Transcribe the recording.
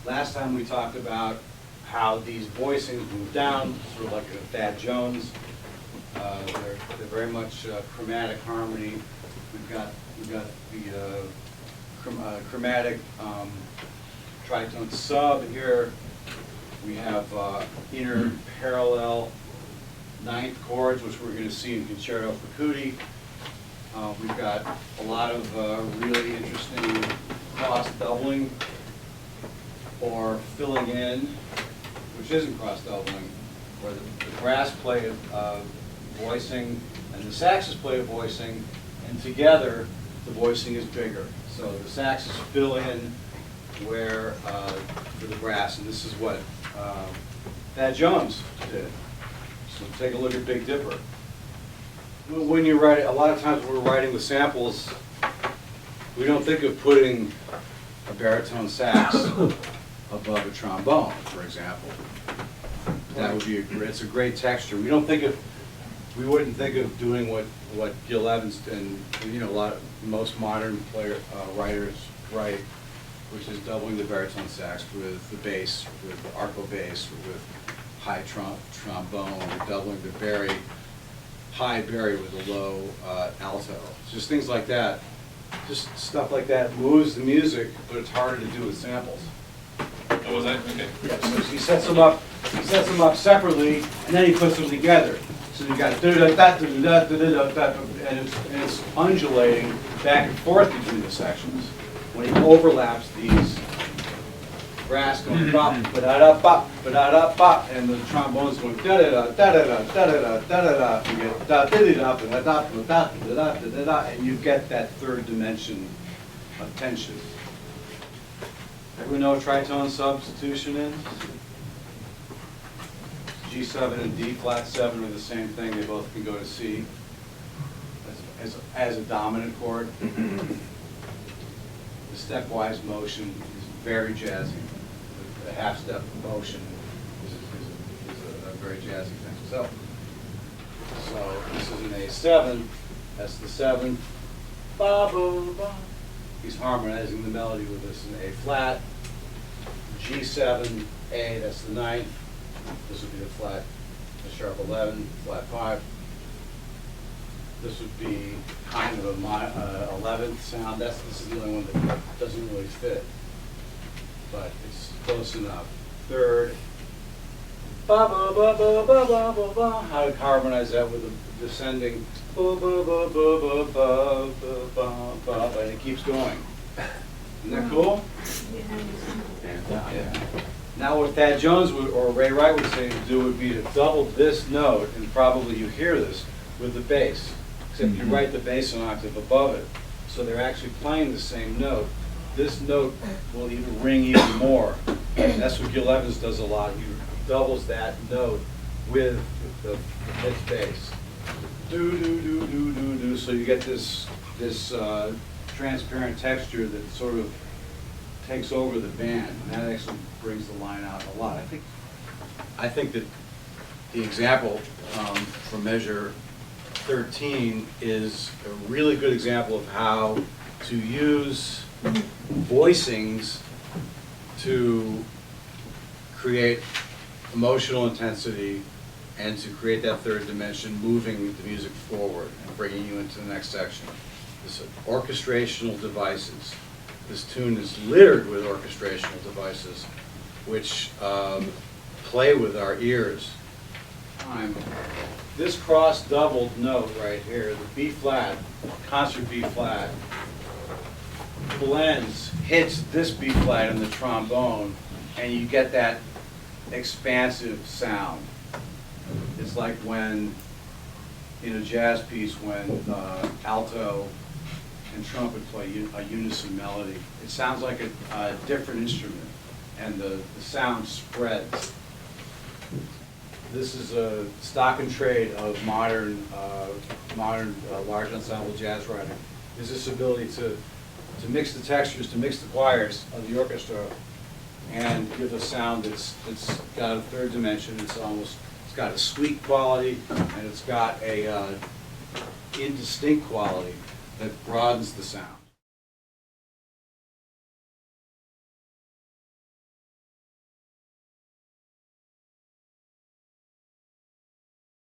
Last time we talked about how these voicings move down, sort of like a Thad Jones. They're very much chromatic harmony. We've got the chromatic tritone sub here. We have inner parallel ninth chords, which we're going to see in Concerto for Cootie. We've got a lot of really interesting cross doubling or filling in, which isn't cross doubling, where the brass play a voicing and the saxes play a voicing, and together the voicing is bigger. So the saxes fill in where for the brass, and this is what Thad Jones did. So take a look at Big Dipper. When you write, a lot of times when we're writing with samples, we don't think of putting a baritone sax above a trombone, for example. That would be it's a great texture. We wouldn't think of doing what Gil Evans and most modern writers write, which is doubling the baritone sax with the bass, with the arco bass, with high trombone, or doubling the high bari with a low alto. Just things like that. Just stuff like that moves the music, but it's harder to do with samples. Oh, was that? Okay. Yeah, so he sets them up separately, and then he puts them together. So you got and it's undulating back and forth between the sections. When he overlaps these brass going bop, ba-da-da, bop, ba-da-da, bop, and the trombones going da-da-da, da-da-da, da-da-da, da-da-da, you get da-da-da, da-da-da, da-da-da, da-da-da, and you get that third dimension of tension. Everyone know what tritone substitution is? G7 and D flat 7 are the same thing. They both can go to C as a dominant chord. The stepwise motion is very jazzy. The half-step motion is a very jazzy thing. So this is an A7. That's the 7. Ba ba ba. He's harmonizing the melody with this in A flat. G7, A. That's the 9th. This would be the flat, the sharp 11, flat 5. This would be kind of a 11th sound. This is the only one that doesn't really fit, but it's close enough. 3rd, ba ba ba ba ba ba ba ba. How to harmonize that with the descending ba ba ba ba ba ba ba ba, and it keeps going. Isn't that cool? Yeah. Now what Thad Jones would, or Ray Wright would say to do would be to double this note, and probably you hear this, with the bass. Except you write the bass an octave above it. So they're actually playing the same note. This note will even ring even more. And that's what Gil Evans does a lot. He doubles that note with the mid bass. Do do do do do do. So you get this transparent texture that sort of takes over the band, and that actually brings the line out a lot. I think that the example from measure 13 is a really good example of how to use voicings to create emotional intensity and to create that third dimension, moving the music forward and bringing you into the next section. This orchestrational devices. This tune is littered with orchestrational devices which play with our ears. This cross-doubled note right here, the B flat, concert B flat, blends, hits this B flat in the trombone, and you get that expansive sound. It's like when, in a jazz piece, when alto and trumpet play a unison melody. It sounds like a different instrument, and the sound spreads. This is a stock and trade of modern large ensemble jazz writing. Is this ability to mix the textures, to mix the choirs of the orchestra, and give a sound that's got a third dimension. It's got a sweet quality, and it's got a indistinct quality that broadens the sound.